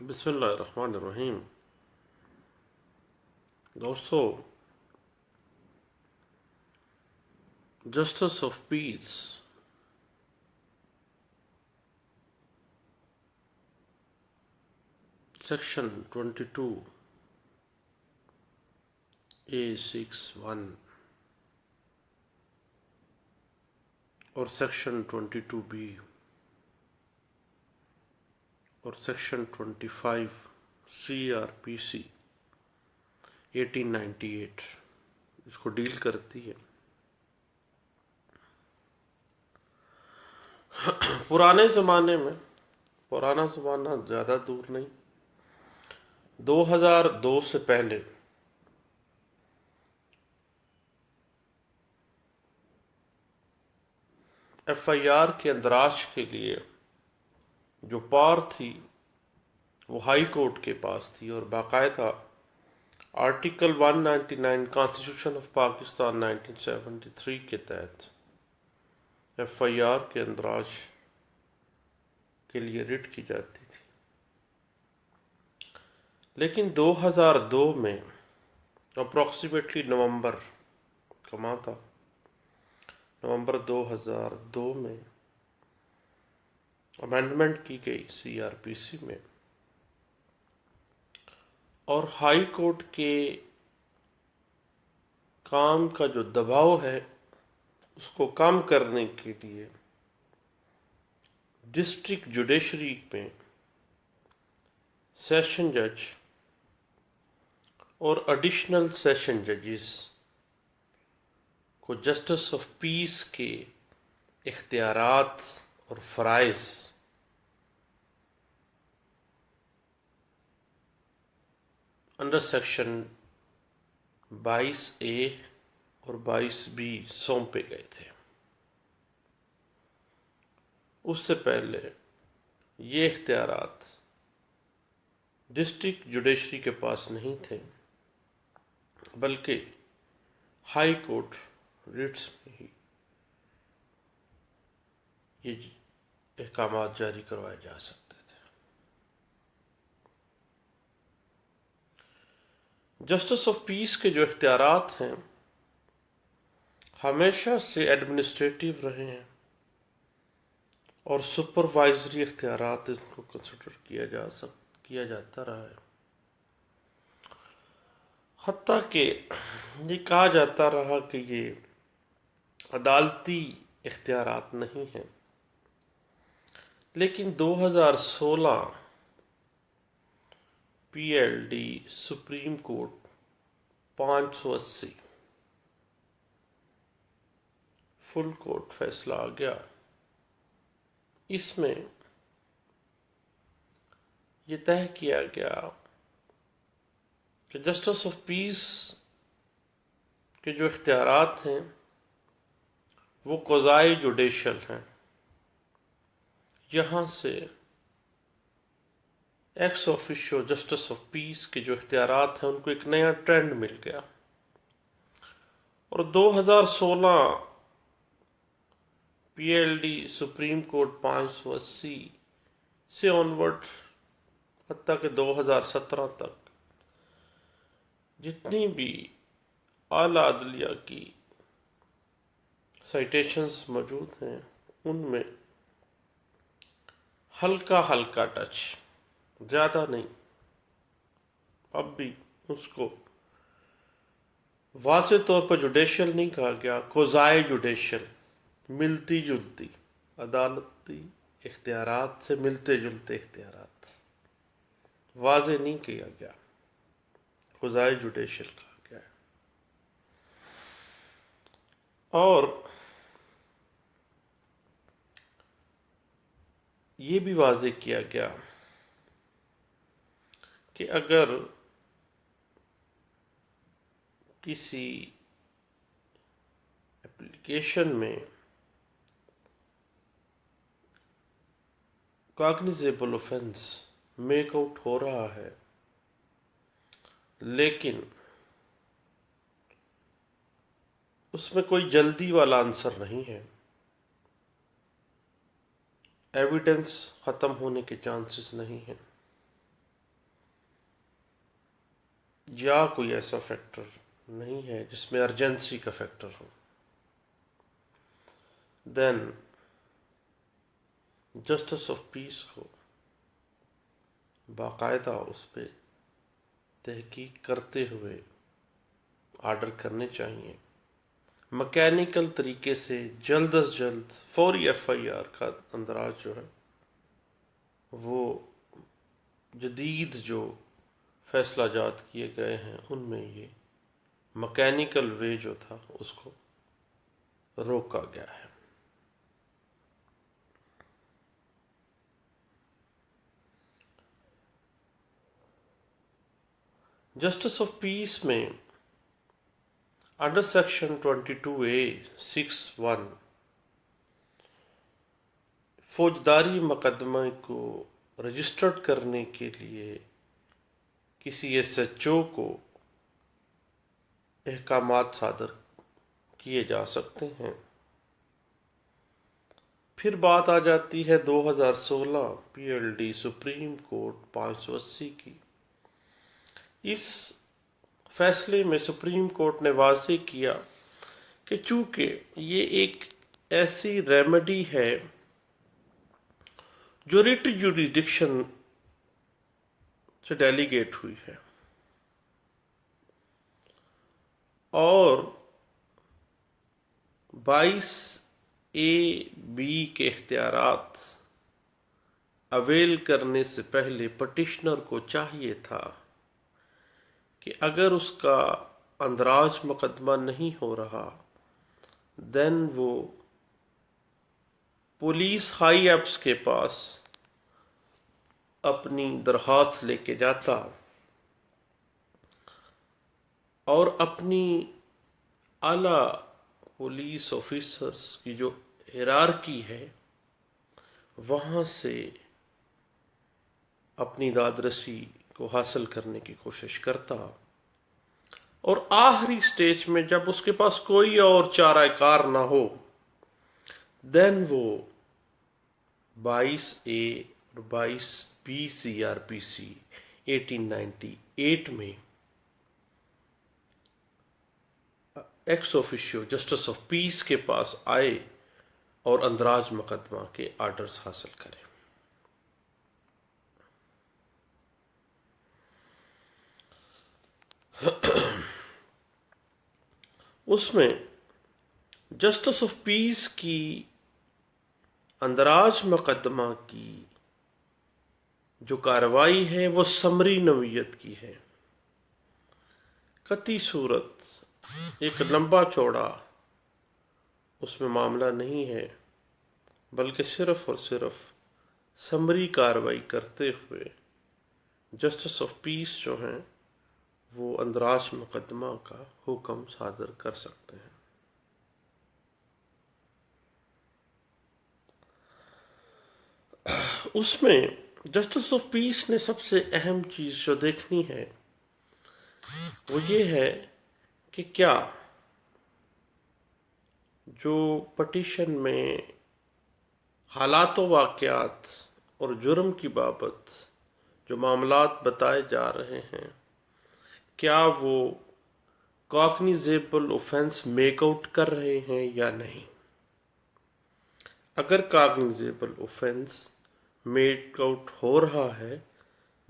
بسم اللہ الرحمن الرحیم۔ دوستو، justice of piece section 22A61 اور سیکشن 22B اور سیکشن 25 CRPC 1898 اس کو ڈیل کرتی ہے۔ پرانے زمانے میں، پرانا زمانہ زیادہ دور نہیں، 2002 سے پہلے FIR کے اندراج کے لیے جو پار تھی وہ ہائی کورٹ کے پاس تھی، اور باقاعدہ آرٹیکل 199 کانسٹیٹیوشن آف پاکستان 1973 کے تحت FIR کے اندراج کے لیے ریٹ کی جاتی تھی۔ لیکن 2002 میں اپروکسیمیٹلی نومبر کا ماہ تھا، نومبر 2002 میں امینڈمنٹ کی گئی CRPC میں، اور ہائی کورٹ کے کام کا جو دباؤ ہے اس کو کم کرنے کے لیے ڈسٹرکٹ جوڈیشری میں سیشن جج اور ایڈیشنل سیشن ججز کو جسٹس آف پیس کے اختیارات اور فرائض انڈر سیکشن 22A اور 22B سونپے گئے تھے۔ اس سے پہلے یہ اختیارات ڈسٹرکٹ جوڈیشری کے پاس نہیں تھے، بلکہ ہائی کورٹ ریٹس میں ہی یہ احکامات جاری کروائے جا سکتے تھے۔ جسٹس آف پیس کے جو اختیارات ہیں ہمیشہ سے ایڈمنسٹریٹو رہے ہیں، اور سپروائزری اختیارات ان کو کنسیڈر کیا جاتا رہا ہے، حتیٰ کہ یہ کہا جاتا رہا کہ یہ عدالتی اختیارات نہیں ہیں۔ لیکن 2016 PLD supreme court 580 full court فیصلہ آ گیا۔ اس میں یہ طے کیا گیا کہ جسٹس آف پیس کے جو اختیارات ہیں وہ قضائے جوڈیشل ہیں۔ یہاں سے ایکس آفیشو جسٹس آف پیس کے جو اختیارات ہیں ان کو ایک نیا ٹرینڈ مل گیا، اور 2016 PLD سپریم کورٹ 580 سے آنورڈ حتیٰ کہ 2017 تک جتنی بھی اعلیٰ عدلیہ کی سائٹیشنز موجود ہیں ان میں ہلکا ہلکا ٹچ، زیادہ نہیں، اب بھی اس کو واضح طور پر جوڈیشل نہیں کہا گیا، قضائے جوڈیشل، ملتی جلتی عدالتی اختیارات سے ملتے جلتے اختیارات، واضح نہیں کیا گیا، قضائے جوڈیشل کہا گیا ہے۔ اور یہ بھی واضح کیا گیا کہ اگر کسی اپلیکیشن میں کاگنیزیبل آفینس میک آؤٹ ہو رہا ہے لیکن اس میں کوئی جلدی والا آنسر نہیں ہے، ایویڈنس ختم ہونے کے چانسز نہیں ہیں، یا کوئی ایسا فیکٹر نہیں ہے جس میں ارجنسی کا فیکٹر ہو، دین جسٹس آف پیس کو باقاعدہ اس پہ تحقیق کرتے ہوئے آرڈر کرنے چاہیے، مکینیکل طریقے سے جلد از جلد فوری ایف آئی آر کا اندراج جو ہے وہ جدید جو فیصلہ جات کیے گئے ہیں ان میں یہ مکینیکل وے جو تھا اس کو روکا گیا ہے۔ جسٹس آف پیس میں انڈر سیکشن 22A(6)(1) فوجداری مقدمہ کو رجسٹرڈ کرنے کے لیے کسی ایس ایچ او کو احکامات صادر کیے جا سکتے ہیں۔ پھر بات آ جاتی ہے 2016 PLD سپریم کورٹ 580 کی۔ اس فیصلے میں سپریم کورٹ نے واضح کیا کہ چونکہ یہ ایک ایسی ریمیڈی ہے جو ریٹ جوریڈکشن سے ڈیلیگیٹ ہوئی ہے اور 22A(B) کے اختیارات اویل کرنے سے پہلے پٹیشنر کو چاہیے تھا کہ اگر اس کا اندراج مقدمہ نہیں ہو رہا دین وہ پولیس ہائی ایپس کے پاس اپنی درخواست لے کے جاتا اور اپنی اعلیٰ پولیس آفیسرز کی جو ہیرارکی ہے وہاں سے اپنی داد رسی کو حاصل کرنے کی کوشش کرتا، اور آخری سٹیج میں جب اس کے پاس کوئی اور چارہ کار نہ ہو دین وہ 22A اور 22B CRPC 1898 میں ایکس آفیشیو جسٹس آف پیس کے پاس آئے اور اندراج مقدمہ کے آرڈرز حاصل کرے۔ اس میں جسٹس آف پیس کی اندراج مقدمہ کی جو کارروائی ہے وہ سمری نوعیت کی ہے، قطعی صورت ایک لمبا چوڑا اس میں معاملہ نہیں ہے، بلکہ صرف اور صرف سمری کارروائی کرتے ہوئے جسٹس آف پیس جو ہیں وہ اندراج مقدمہ کا حکم صادر کر سکتے ہیں۔ اس میں جسٹس آف پیس نے سب سے اہم چیز جو دیکھنی ہے وہ یہ ہے کہ کیا جو پٹیشن میں حالات و واقعات اور جرم کی بابت جو معاملات بتائے جا رہے ہیں کیا وہ کاگنیزیبل اوفینس میک آؤٹ کر رہے ہیں یا نہیں۔ اگر کاگنیزیبل اوفینس میک آؤٹ ہو رہا ہے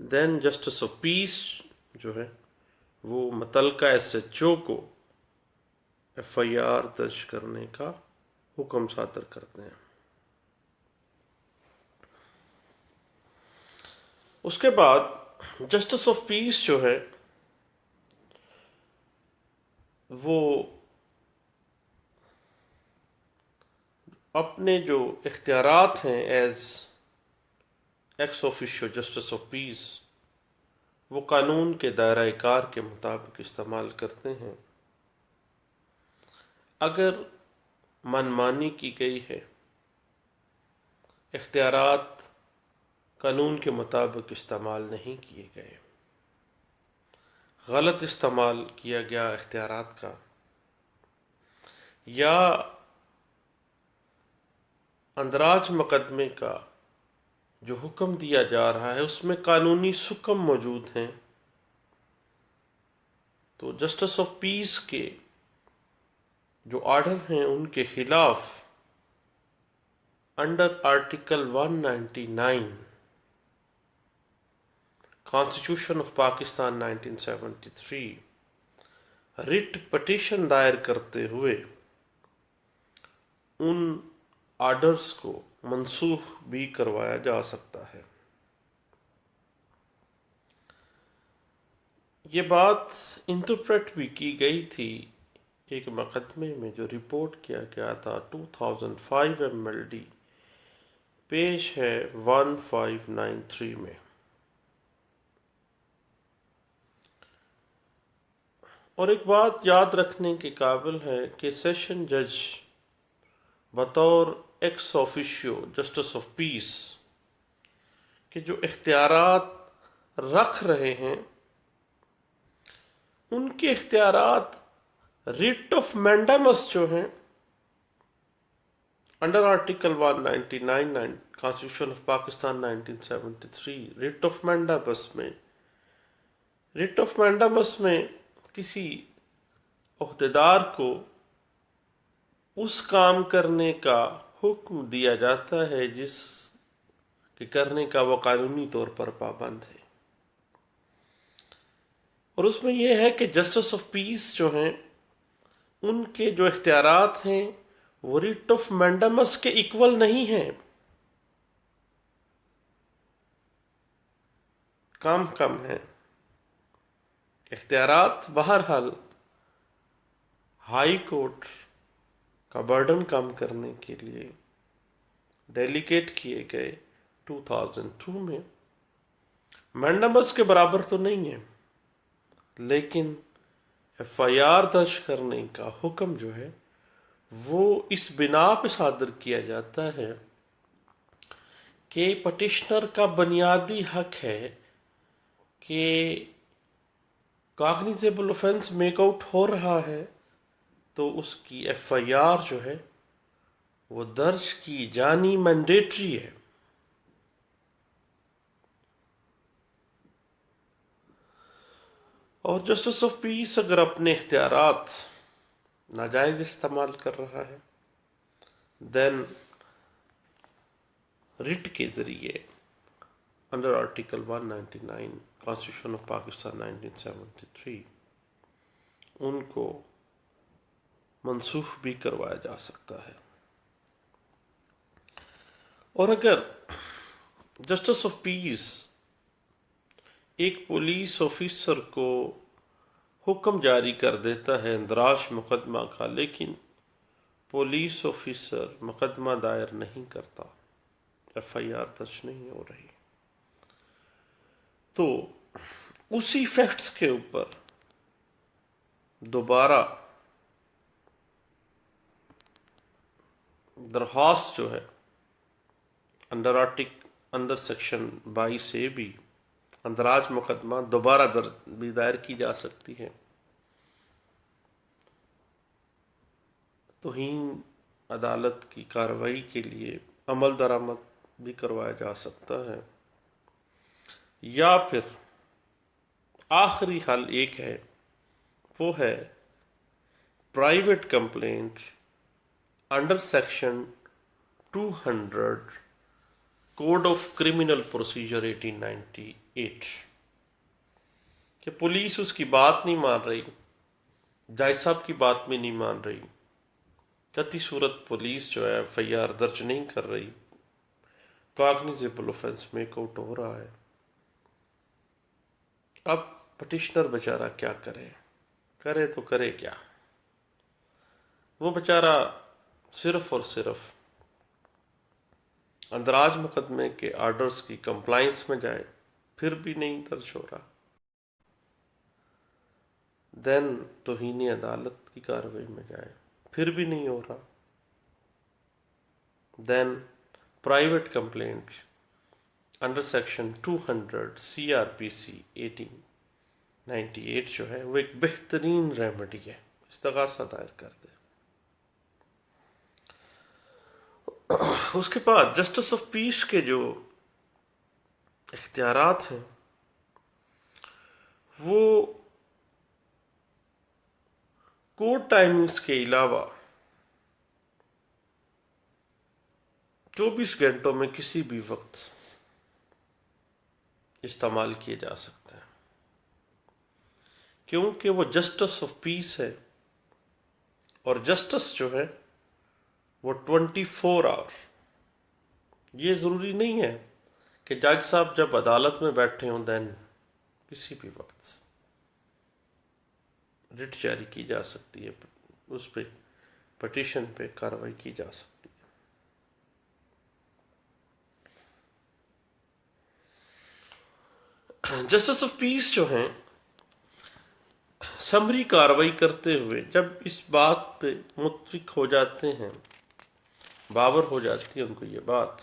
دین جسٹس آف پیس جو ہے وہ متعلقہ ایس ایچ او کو ایف آئی آر درج کرنے کا حکم صادر کرتے ہیں۔ اس کے بعد جسٹس آف پیس جو ہے وہ اپنے جو اختیارات ہیں as ex officio justice of peace وہ قانون کے دائرہ کار کے مطابق استعمال کرتے ہیں۔ اگر منمانی کی گئی ہے، اختیارات قانون کے مطابق استعمال نہیں کیے گئے، غلط استعمال کیا گیا اختیارات کا، یا اندراج مقدمے کا جو حکم دیا جا رہا ہے اس میں قانونی سکم موجود ہیں، تو جسٹس آف پیس کے جو آرڈر ہیں ان کے خلاف under article 199 constitution of Pakistan 1973 writ petition دائر کرتے ہوئے ان آرڈرز کو منسوخ بھی کروایا جا سکتا ہے۔ یہ بات انٹرپریٹ بھی کی گئی تھی ایک مقدمے میں جو رپورٹ کیا گیا تھا 2005 MLD پیش ہے 1593 میں۔ اور ایک بات یاد رکھنے کے قابل ہے کہ سیشن جج بطور ایکس آفیشیو جسٹس آف پیس کے جو اختیارات رکھ رہے ہیں ان کے اختیارات ریٹ آف مینڈامس جو ہیں under article 199 constitution of Pakistan 1973 writ of mandamus میں کسی عہدیدار کو اس کام کرنے کا حکم دیا جاتا ہے جس کے کرنے کا وہ قانونی طور پر پابند ہے، اور اس میں یہ ہے کہ جسٹس آف پیس جو ہیں ان کے جو اختیارات ہیں وہ ریٹ آف مینڈامس کے ایکول نہیں ہیں، کم ہیں۔ اختیارات بہرحال ہائی کورٹ کا برڈن کم کرنے کے لیے ڈیلیگیٹ کیے گئے 2002 میں، مینڈامس کے برابر تو نہیں ہے، لیکن FIR درج کرنے کا حکم جو ہے وہ اس بنا پہ صادر کیا جاتا ہے کہ پٹیشنر کا بنیادی حق ہے کہ کاگنیزیبل offense میک آؤٹ ہو رہا ہے تو اس کی FIR جو ہے وہ درج کی جانی مینڈیٹری ہے۔ اور جسٹس آف پیس اگر اپنے اختیارات ناجائز استعمال کر رہا ہے دین رٹ کے ذریعے under article 199 constitution of Pakistan 1973 ان کو منسوخ بھی کروایا جا سکتا ہے۔ اور اگر جسٹس آف پیس ایک پولیس آفیسر کو حکم جاری کر دیتا ہے اندراج مقدمہ کا، لیکن پولیس آفیسر مقدمہ دائر نہیں کرتا، FIR درج نہیں ہو رہی، تو اسی فیکٹس کے اوپر دوبارہ درخواست جو ہے انڈر سیکشن 22A بھی اندراج مقدمہ دوبارہ بھی دائر کی جا سکتی ہے، توہین عدالت کی کارروائی کے لیے عمل درآمد بھی کروایا جا سکتا ہے، یا پھر آخری حل ایک ہے، وہ ہے private complaint under section 200 code of criminal procedure 1898 کہ پولیس اس کی بات نہیں مان رہی، جج صاحب کی بات بھی نہیں مان رہی، قطعی صورت پولیس جو ہے FIR درج نہیں کر رہی، کاگنیزیبل offense میک آؤٹ ہو رہا ہے، اب پٹیشنر بیچارہ کیا کرے تو کرے کیا؟ وہ بیچارہ صرف اور صرف اندراج مقدمے کے آرڈرز کی کمپلائنس میں جائے، پھر بھی نہیں درج ہو رہا، دین توہین عدالت کی کارروائی میں جائے، پھر بھی نہیں ہو رہا، then private complaint under section 200 CRPC 1898 جو ہے وہ ایک بہترین ریمیڈی ہے، استغاثہ دائر کر دے۔ اس کے بعد جسٹس آف پیس کے جو اختیارات ہیں وہ کوڈ ٹائمنگز کے علاوہ 24 گھنٹوں میں کسی بھی وقت استعمال کیے جا سکتے ہیں، کیونکہ وہ جسٹس آف پیس ہے، اور جسٹس جو ہے وہ 24 آور. یہ ضروری نہیں ہے کہ جج صاحب جب عدالت میں بیٹھے ہوں دین کسی بھی وقت رٹ جاری کی جا سکتی ہے، اس پہ پٹیشن پہ کارروائی کی جا سکتی ہے. جسٹس آف پیس جو ہیں سمری کارروائی کرتے ہوئے جب اس بات پہ متفق ہو جاتے ہیں، باور ہو جاتی ہے ان کو یہ بات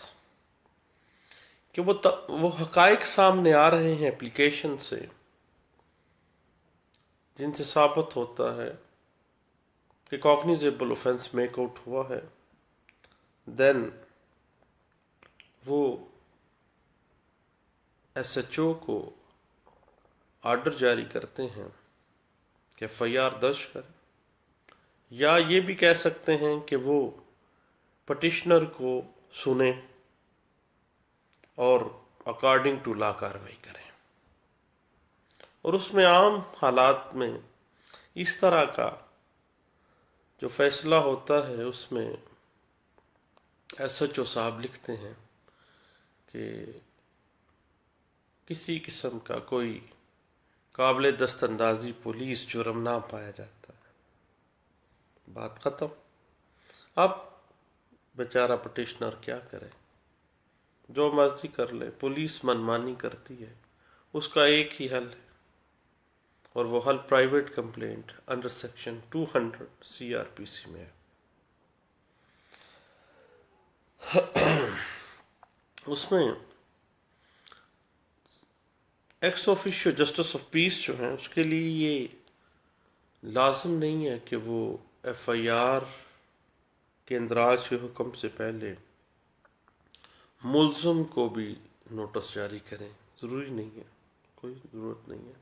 کہ وہ حقائق سامنے آ رہے ہیں اپلیکیشن سے جن سے ثابت ہوتا ہے کہ کاگنیزیبل اوفینس میک آؤٹ ہوا ہے، دین وہ ایس ایچ او کو آرڈر جاری کرتے ہیں کہ ایف آئی آر درج کریں، یا یہ بھی کہہ سکتے ہیں کہ وہ پٹیشنر کو سنیں اور اکارڈنگ ٹو لا کارروائی کریں. اور اس میں عام حالات میں اس طرح کا جو فیصلہ ہوتا ہے اس میں ایس ایچ او صاحب لکھتے ہیں کہ کسی قسم کا کوئی قابل دست اندازی پولیس جرم نہ پایا جاتا ہے، بات ختم. اب بیچارہ پٹیشنر کیا کرے، جو مرضی کر لے، پولیس منمانی کرتی ہے، اس کا ایک ہی حل ہے، اور وہ حل private complaint under section 200 C R P C میں ہے. اس میں ex officio justice of peace جو ہیں اس کے لیے یہ لازم نہیں ہے کہ وہ ایف آئی آر کے اندراج کے حکم سے پہلے ملزم کو بھی نوٹس جاری کریں، ضروری نہیں ہے، کوئی ضرورت نہیں ہے.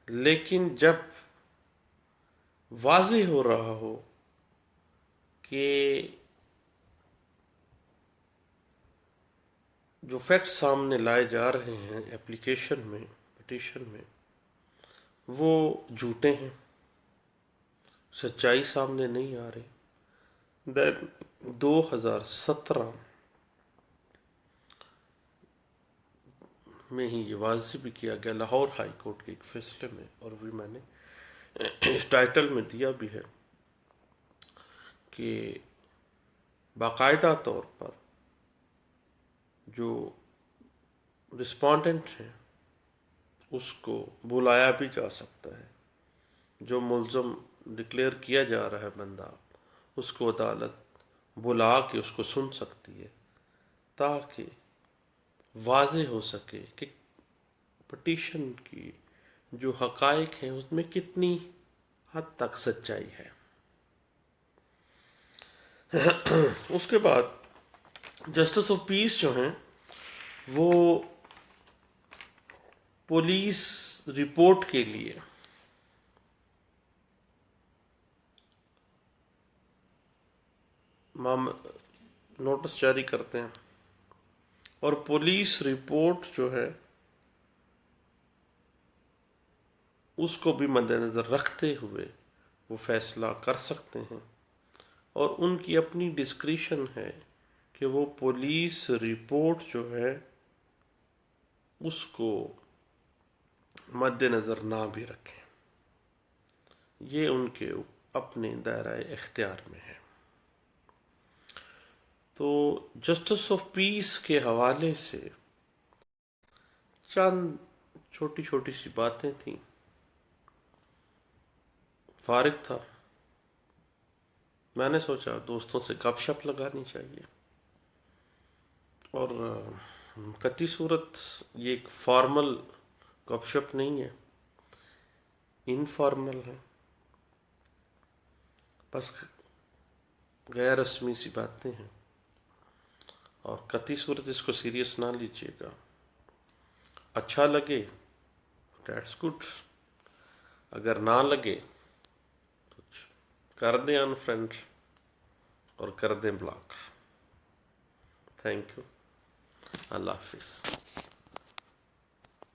لیکن جب واضح ہو رہا ہو کہ جو فیکٹ سامنے لائے جا رہے ہیں اپلیکیشن میں، پٹیشن میں، وہ جھوٹے ہیں، سچائی سامنے نہیں آ رہی، دین 2017 میں ہی یہ واضح بھی کیا گیا لاہور ہائی کورٹ کے ایک فیصلے میں، اور بھی میں نے اس ٹائٹل میں دیا بھی ہے کہ باقاعدہ طور پر جو رسپونڈنٹ ہیں اس کو بلایا بھی جا سکتا ہے، جو ملزم ڈکلیئر کیا جا رہا ہے بندہ، اس کو عدالت بلا کے اس کو سن سکتی ہے، تاکہ واضح ہو سکے کہ پٹیشن کی جو حقائق ہیں اس میں کتنی حد تک سچائی ہے. اس کے بعد جسٹس آف پیس جو ہیں وہ پولیس رپورٹ کے لیے نوٹس جاری کرتے ہیں، اور پولیس رپورٹ جو ہے اس کو بھی مد نظر رکھتے ہوئے وہ فیصلہ کر سکتے ہیں، اور ان کی اپنی ڈسکریشن ہے کہ وہ پولیس رپورٹ جو ہے اس کو مد نظر نہ بھی رکھیں. یہ ان کے اپنے دائرہ اختیار میں ہے. تو جسٹس آف پیس کے حوالے سے چند چھوٹی چھوٹی سی باتیں تھیں. فارغ تھا، میں نے سوچا دوستوں سے گپ شپ لگانی چاہیے، اور قطعی صورت یہ ایک فارمل گپ شپ نہیں ہے، انفارمل ہے، بس غیر رسمی سی باتیں ہیں، اور قطعی صورت اس کو سیریس نہ لیجیے گا. اچھا لگے دیٹس گڈ، اگر نہ لگے کر دیں انفرینڈ اور کر دیں بلاک. Thank you. اللہ حافظ.